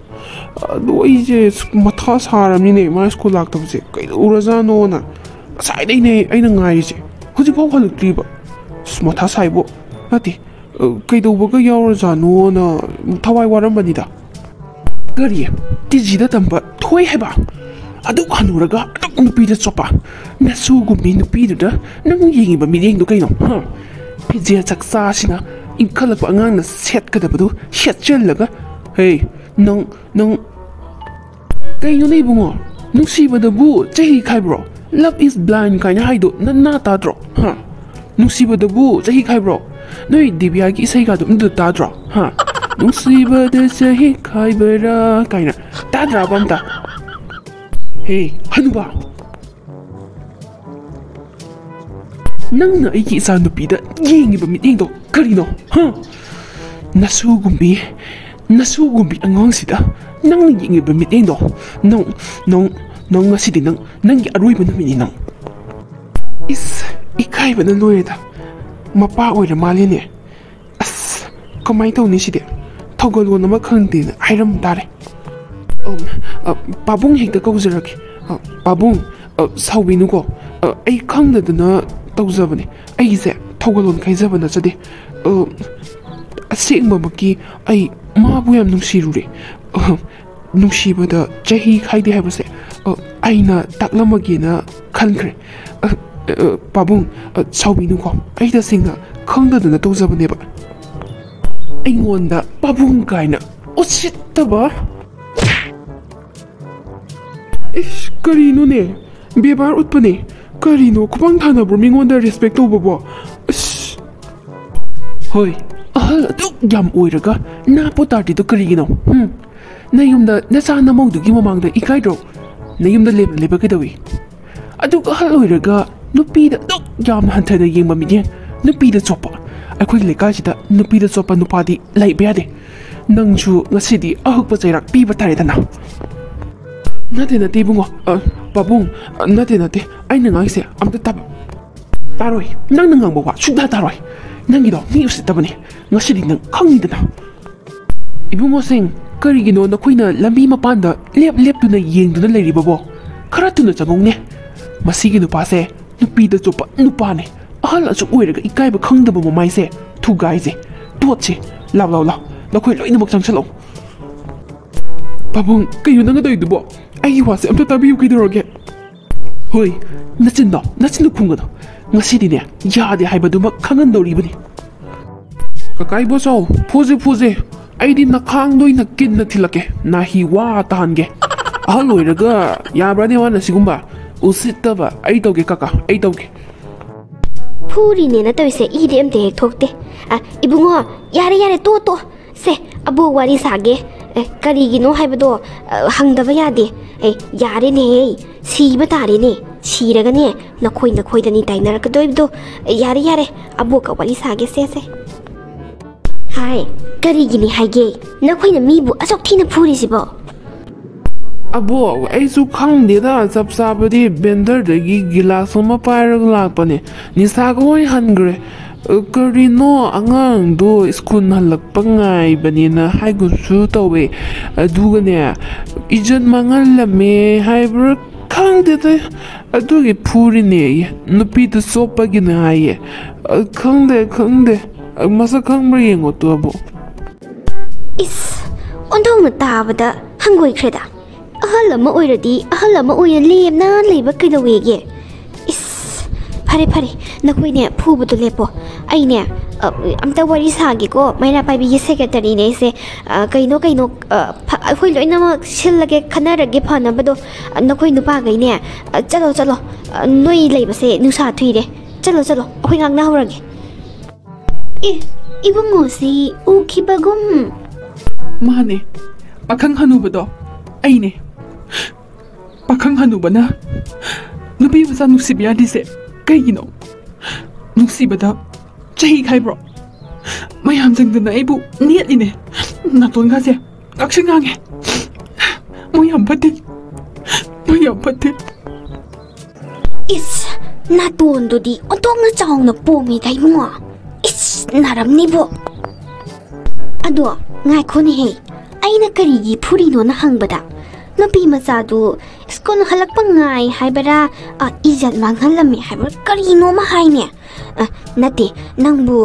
do ije matha saramni ne ma school laktabse kaino urazano na sai dai ne aina ngaise hoji phaw halaktriba matha saibo nati kaido baga yawrazano na thawai warambani da gari tiji da tamba thoi heba adu hanuraga adu nupi da chopa nasu gumi nupi da nang yengi ba mideng do kaino pije chaksa sina inkhalak angang na set kadabadu shetchelaga hey nang kaino nei bungo nusiba da bu chahi khaibro love is blind kaina haido na tadro nusiba da bu chahi khaibro noi divya gi sai ga dum da tadro nusiba da chahi khaibra kaina tadra bamta hey hanuba nangna aiki isa nupi da yengi ba mideng do karino nasu gumbi angang sida nang yengi ba mideng do nang ngasidi nangi arui ba namini nang is ikai ba na loireda mapa oira malene as kamai tawni side thogolon ama khangde na hairam dare pabung hekta kauzaraki pabung saubinuko ai khangdadana tawjabane aise thogolon khaijabana chade asengmamaki ai mabu yam nungsirure nungsibada chahi khaide habase ꯑꯩꯅ ꯇꯥꯛꯂꯝꯃꯒꯦꯅ ꯈꯟꯈ꯭ꯔꯦ ꯄꯥꯕꯨꯡ ꯁꯥꯎꯕꯤꯅꯨꯀꯣ ꯑꯩ ꯇꯁꯦꯡꯅ ꯈꯪꯗꯗꯅ ꯇꯧꯖꯕꯅꯦꯕ ꯑꯩꯉꯣꯟꯗ ꯄꯥꯕꯨꯡ ꯀꯥꯏꯅ ꯎꯁꯤꯠꯇꯕ ꯏꯁ ꯀꯔꯤꯅꯣꯅꯦ ꯕꯦꯕꯥꯔ ꯎꯠꯄꯅꯦ ꯀꯔꯤꯅꯣ ꯈꯨꯄꯥꯡ ꯊꯥꯅꯕ꯭ꯔꯣ ꯃꯤꯉꯣꯟꯗ ꯔꯦꯁꯄꯦꯛ ꯇꯧꯕꯕꯣ ꯑꯁ ꯍꯣꯏ ꯑꯍꯜ ꯑꯗꯨꯛ ꯌꯥꯝ ꯑꯣꯏꯔꯒ ꯅꯥꯄꯣ ꯇꯥꯔꯗꯤꯗꯣ ꯀꯔꯤꯒꯤꯅꯣ ꯅꯌꯨꯝꯗ ꯅꯆꯥ ꯅꯃꯧꯗꯨꯒꯤ ꯃꯃꯥꯡꯗ ꯏꯀꯥꯏꯗ꯭ꯔꯣ ꯅꯌꯨꯝꯗ ꯂꯦꯞꯄ ꯀꯩꯗꯧꯏ ꯑꯗꯨꯛ ꯑꯍꯜ ꯑꯣꯏꯔꯒ ꯅꯨꯄꯤꯗ ꯑꯗꯨꯛ ꯌꯥꯝꯅ ꯍꯟꯊꯅ ꯌꯦꯡꯕ ꯃꯤꯠꯌꯦꯡ ꯅꯨꯄꯤꯗ ꯆꯣꯞꯄ ꯑꯩꯈꯣꯏꯒꯤ ꯂꯩꯀꯥꯏꯁꯤꯗ ꯅꯨꯄꯤꯗ ꯆꯣꯞꯄ ꯅꯨꯄꯥꯗꯤ ꯂꯩꯕ ꯌꯥꯗꯦ ꯅꯪꯁꯨ ꯉꯁꯤꯗꯤ ꯑꯍꯛꯄ ꯆꯩꯔꯥꯛ ꯄꯤꯕ ꯇꯥꯔꯦꯗꯅ ꯅꯠꯇꯦ ꯏꯕꯨꯡꯉꯣ ꯄꯥꯕꯨꯡ ꯅꯠꯇꯦ ꯑꯩꯅ ꯉꯥꯡꯉꯤꯁꯦ ꯑꯝꯇ ꯇꯥꯔꯣꯏ ꯅꯪꯅ ꯉꯥꯡꯕ ꯋꯥ ꯁꯨꯡꯇꯥ ꯇꯥꯔꯣꯏ ꯅꯪꯒꯤꯗꯣ ꯃꯤ ꯎꯁꯤꯠꯇꯕꯅꯤ ꯉꯁꯤꯗꯤ ꯅꯪ ꯈꯪꯅꯤꯗꯅ ꯏꯕꯨꯡꯉꯣꯁꯤꯡ ꯀꯔꯤꯒꯤꯅꯣ ꯅꯈꯣꯏꯅ ꯂꯝꯕꯤ ꯃꯄꯥꯟꯗ ꯂꯦꯞꯇꯨꯅ ꯌꯦꯡꯗꯨꯅ ꯂꯩꯔꯤꯕꯕꯣ ꯈꯔ ꯊꯨꯅ ꯆꯪꯉꯧꯅꯦ ꯃꯁꯤꯒꯤ ꯅꯨꯄꯥꯁꯦ ꯅꯨꯄꯤꯗ ꯆꯣꯞꯄ ꯅꯨꯄꯥꯅꯦ ꯑꯍꯜ ꯑꯁꯨꯛ ꯑꯣꯏꯔꯒ ꯏꯀꯥꯏꯕ ꯈꯪꯗꯕ ꯃꯃꯥꯏꯁꯦ ꯊꯨꯒꯥꯏꯁꯦ ꯇꯣꯠꯁꯦ ꯂꯥꯎ ꯅꯈꯣꯏ ꯂꯣꯏꯅꯃꯛ ꯆꯪꯁꯜꯂꯛꯎ ꯄꯥꯕꯨꯡ ꯀꯩꯅꯣ ꯅꯪꯅ ꯇꯧꯔꯤꯗꯨꯕꯣ ꯑꯩꯒꯤ ꯋꯥꯁꯦ ꯑꯝꯇ ꯇꯥꯕꯤꯌꯨ ꯀꯩꯗꯧꯔꯒꯦ ꯍꯣꯏ ꯅꯆꯤꯟꯗꯣ ꯈꯨꯝꯒꯅꯣ ꯉꯁꯤꯗꯤꯅꯦ ꯌꯥꯗꯦ ꯍꯥꯏꯕꯗꯨꯃꯛ ꯈꯪꯍꯟꯗꯧꯔꯤꯕꯅꯤ ꯀꯀꯥ ꯏꯕꯣꯆꯥꯎ ꯐꯨꯁꯦ ꯑꯩꯗꯤ ꯅꯈꯥꯡꯗ ꯑꯣꯏꯅ ꯀꯤꯟꯅ ꯊꯤꯜꯂꯛꯀꯦ ꯅꯥꯍꯤ ꯋꯥ ꯇꯥꯍꯟꯒꯦ ꯑꯍꯜ ꯑꯣꯏꯔꯒ ꯌꯥꯕ꯭ꯔꯥꯅꯦ ꯋꯥꯅ ꯁꯤꯒꯨꯝꯕ ꯎꯁꯤꯠꯇꯕ ꯑꯩ ꯇꯧꯒꯦ ꯀꯀꯥ ꯑꯩ ꯇꯧꯒꯦ
ꯐꯨꯔꯤꯅꯦꯅ ꯇꯧꯔꯤꯁꯦ ꯏꯗꯤ ꯑꯝꯇ ꯍꯦꯛ ꯊꯣꯛꯇꯦ ꯏꯕꯨꯡꯉꯣ ꯌꯥꯔꯦ ꯇꯣ ꯁꯦ ꯑꯕꯣꯛ ꯋꯥꯔꯤ ꯁꯥꯒꯦ ꯀꯔꯤꯒꯤꯅꯣ ꯍꯥꯏꯕꯗꯣ ꯍꯪꯗꯕ ꯌꯥꯗꯦ ꯌꯥꯔꯦꯅꯦ ꯁꯤꯕ ꯇꯥꯔꯦꯅꯦ ꯁꯤꯔꯒꯅꯦ ꯅꯈꯣꯏꯗꯅꯤ ꯇꯥꯏꯅꯔꯛꯀꯗꯣꯏꯕꯗꯣ ꯌꯥꯔꯦ ꯑꯕꯣꯛꯀ ꯋꯥꯔꯤ ꯁꯥꯒꯦ ꯁꯦ ꯍꯥꯏ ꯀꯔꯤꯒꯤꯅꯤ ꯍꯥꯏꯒꯦ ꯅꯈꯣꯏꯅ ꯃꯤꯕꯨ ꯑꯁꯨꯛ ꯊꯤꯅ ꯐꯨꯔꯤꯁꯤꯕꯣ
ꯑꯕꯣꯛ ꯑꯩꯁꯨ ꯈꯪꯗꯦꯗ ꯆꯞ ꯆꯥꯕꯗꯤ ꯕꯦꯟꯗꯔꯗꯒꯤ ꯒꯤꯂꯥꯁ ꯑꯃ ꯄꯥꯏꯔꯒ ꯂꯥꯛꯄꯅꯦ ꯅꯤꯁꯥꯒ ꯍꯣꯏ ꯍꯟꯈ꯭ꯔꯦ ꯀꯔꯤꯅꯣ ꯑꯉꯥꯡꯗꯣ ꯁ꯭ꯀꯨꯜ ꯍꯜꯂꯛꯄ ꯉꯥꯏꯕꯅꯦꯅ ꯍꯥꯏꯒꯨꯝꯁꯨ ꯇꯧꯋꯦ ꯑꯗꯨꯒꯅꯦ ꯏꯖꯠ ꯃꯥꯡꯍꯜꯂꯝꯃꯦ ꯍꯥꯏꯕ꯭ꯔꯥ ꯈꯪꯗꯦꯗ ꯑꯗꯨꯒꯤ ꯐꯨꯔꯤꯅꯦ ꯅꯨꯄꯤꯗꯨ ꯆꯣꯞꯄꯒꯤꯅꯦ ꯍꯥꯏꯌꯦ ꯈꯪꯗꯦ ꯃꯁꯛ ꯈꯪꯕ꯭ꯔꯥ ꯌꯦꯡꯉꯣ ꯇꯣ ꯑꯕꯣꯛ
ꯏꯁ ꯑꯣꯟꯊꯣꯛꯅ ꯇꯥꯕꯗ ꯍꯪꯒꯣꯏꯈ꯭ꯔꯦꯗ ꯑꯍꯜ ꯑꯃ ꯑꯣꯏꯔꯗꯤ ꯑꯍꯜ ꯑꯃ ꯑꯣꯏꯅ ꯂꯦꯝꯅ ꯂꯩꯕ ꯀꯩꯗꯧꯋꯦꯒꯦ ꯏꯁ ꯐꯔꯦ ꯅꯈꯣꯏꯅꯦ ꯐꯨꯕꯗꯣ ꯂꯦꯞꯄꯣ ꯑꯩꯅꯦ ꯑꯝꯇ ꯋꯥꯔꯤ ꯁꯥꯒꯦꯀꯣ ꯃꯩꯔꯥ ꯄꯥꯏꯕꯤꯒꯤ ꯁꯦꯀ꯭ꯔꯦꯇꯔꯤꯅꯦ ꯑꯩꯁꯦ ꯀꯩꯅꯣ ꯑꯩꯈꯣꯏ ꯂꯣꯏꯅꯃꯛ ꯁꯤꯜꯂꯒꯦ ꯈꯟꯅꯔꯒꯦ ꯐꯅꯕꯗꯣ ꯅꯈꯣꯏ ꯅꯨꯄꯥꯈꯩꯅꯦ ꯆꯠꯂꯣ ꯅꯣꯏ ꯂꯩꯕꯁꯦ ꯅꯨꯡꯁꯥ ꯊꯨꯏꯔꯦ ꯆꯠꯂꯣ ꯑꯩꯈꯣꯏ ꯉꯥꯡꯅꯍꯧꯔꯒꯦ 이봉옷이 우키바금
마네 पाखꯪ हनुबदो ꯑꯩꯅꯦ पाखꯪ हनुबना नुपी मचा नुसिब यादिसे कईगिनो नुसिबदा चही खाइब्रो मयाम जंगदना एबु नेटलिने नातोन गासे काक्सिंगांगे मयाम फते
इस नातोन दुदी ओतोंना चावना पोमी दाइमुआ इस नारमनिबो अदो ngaikone he aina karigi phurino na hangbada nupi machadu skon halakpa ngai haibara ijat manghalami haibar karino ma haine nate nangbu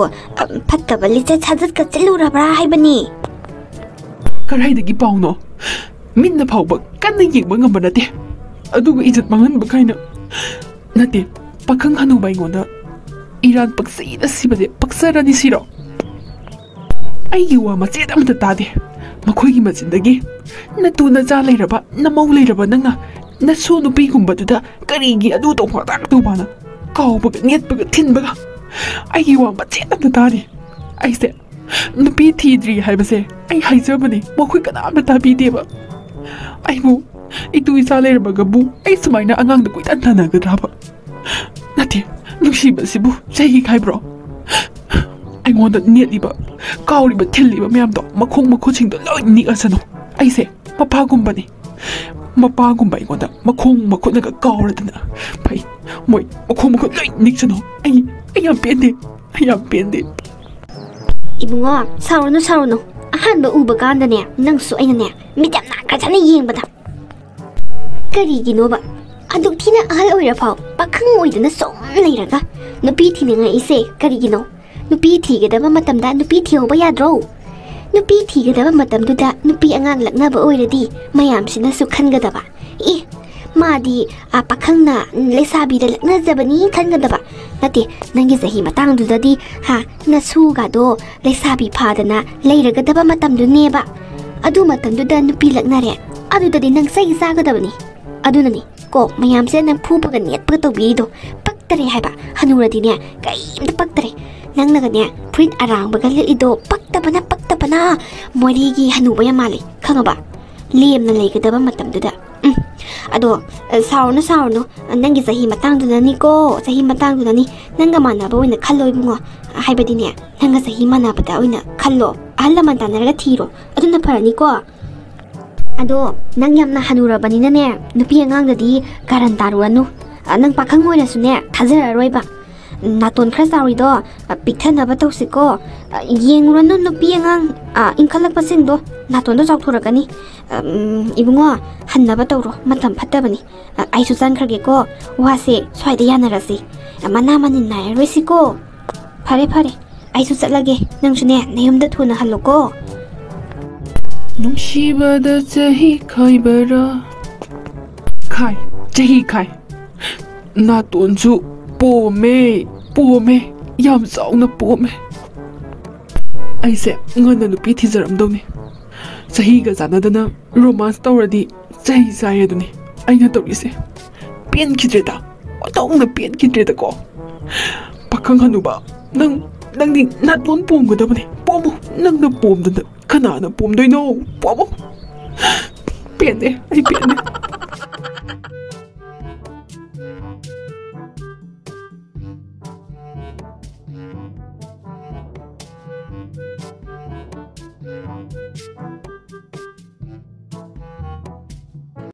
phattaba licha chajat ka chelura bra haibani
karai dagi pauno minna phauba kanna yengba ngamba nate aduga ijat manganba kaina nate pakhang hanu bai ngonda iran paksi da sibade paksarani siro ꯑꯩꯒꯤ ꯋꯥ ꯃꯆꯦꯠ ꯑꯃꯇ ꯇꯥꯗꯦ ꯃꯈꯣꯏꯒꯤ ꯃꯆꯤꯟꯗꯒꯤ ꯅꯇꯨ ꯅꯆꯥ ꯂꯩꯔꯕ ꯅꯃꯧ ꯂꯩꯔꯕ ꯅꯪꯅ ꯅꯁꯨ ꯅꯨꯄꯤꯒꯨꯝꯕꯗꯨꯗ ꯀꯔꯤꯒꯤ ꯑꯗꯨ ꯇꯧꯕ ꯑꯗꯥ ꯇꯧꯕꯅ ꯀꯥꯎꯕꯒ ꯅꯦꯠꯄꯒ ꯊꯤꯟꯕꯒ ꯑꯩꯒꯤ ꯋꯥ ꯃꯆꯦꯠ ꯑꯃꯇ ꯇꯥꯗꯦ ꯑꯩꯁꯦ ꯅꯨꯄꯤ ꯊꯤꯗ꯭ꯔꯤ ꯍꯥꯏꯕꯁꯦ ꯑꯩ ꯍꯥꯏꯖꯕꯅꯤ ꯃꯈꯣꯏ ꯀꯅꯥꯝꯇ ꯇꯥꯕꯤꯗꯦꯕ ꯑꯩꯕꯨ ꯏꯇꯨ ꯏꯆꯥ ꯂꯩꯔꯕꯒꯕꯨ ꯑꯩ ꯁꯨꯃꯥꯏꯅ ꯑꯉꯥꯡꯗ ꯀꯣꯏꯇꯥꯟ ꯇꯥꯟꯅꯒꯗ꯭ꯔꯕ ꯅꯠꯇꯦ ꯅꯨꯡꯁꯤꯕꯁꯤꯕꯨ ꯆꯍꯤ ꯈꯥꯏꯕ꯭ꯔꯣ ꯑꯩꯉꯣꯟꯗ ꯅꯦꯠꯂꯤꯕ ꯀꯥꯎꯔꯤꯕ ꯊꯤꯜꯂꯤꯕ ꯃꯌꯥꯝꯗꯣ ꯃꯈꯣꯡ ꯃꯈꯨꯠꯁꯤꯡꯗꯣ ꯂꯣꯏ ꯅꯤꯛꯑꯁꯅꯨ ꯑꯩꯁꯦ ꯃꯄꯥꯒꯨꯝꯕꯅꯤ ꯃꯄꯥꯒꯨꯝꯕ ꯑꯩꯉꯣꯟꯗ ꯃꯈꯣꯡ ꯃꯈꯨꯠꯅꯒ ꯀꯥꯎꯔꯗꯅ ꯐꯩ ꯃꯣꯏ ꯃꯈꯣꯡ ꯃꯈꯨꯠ ꯂꯣꯏ ꯅꯤꯛꯁꯅꯨ ꯑꯩ ꯌꯥꯝ ꯄꯦꯟꯗꯦ
이봉아 사오노 아한바 우바 간다네 낭수 아이나네 미담 나가잖아 예행바다 그리기노바 아둑 티나 아할 오이라파오 빠캉 오이드나 쏨 레이라가 누피 티능아 이세 그리기노 누피 티게다바 마tamda 누피 티오바 야드로 누피 티게다바 마tam두다 누피 앙앙 락나바 오이라디 마얌시나수 칸가다바 이 मादी पाखंगना लेसाबीदा लक्नजबनी खनगदबा नते नंगी चही मतंगदुददी हा नसुगादो लेसाबी फादना लेरगदबा मतंदुनेबा अदु मतंदुदा नुपी लक्नरे अदुददी नंग सही सागदबनी अदुननी को मयामसे नंग फूपगा नेटपगा तौबीदो पक्तरे हाइबा हनुरदीने कईमता पक्तरे नंगनगने फ्रिट अरांबगा लिदो पक्तबना मोरीगी हनुबा यामाले खंगबा लेमना लेगदबा मतंदुदा अदो साउनु नंगी चही मतंगदुदनी को चही मतंगदुदनी नंगा मानबा ओइना खल्लो इबुंगो हाइबदिने नंगा चही मानबदा ओइना खल्लो अहल्लमन तानरगा थीरो अदुना फरनी को अदो नंग यामना हनुरबनिनने नुपी अंगांगददी कारण तारुअनु नंग पाखंग होइरसुने थाजररोइबा नातोन खरा साउरिदो पिक्थनबा तौसिको येंगुरनु नुपी अंगांग इंखलकपसिंदो नातोनदो चाउथोरकनी इबुंगो हन्नबा तौरो मतम फत्तबनी आइसु जानखरगेको वासे स्वाइदा यानरसि मना मनिन नायरोइसिको फरे आइसु चलगे नंगसुने नयुमदा थुना हल्लोको
नुंशिबदा चही खाइबरा खाइ चही खाइ नातोनसु पोमे याम चाउना पोमे ऐसे ngana nupi thijaramdoni sahi ga janadana romance tawradi chai sayaduni aina tawise pen kidreda otongna pen kidreda ko pakhang hanuba nang ni naton pomgodabani pomo nang na pomdana kana na pomdoino pomo pene ai pene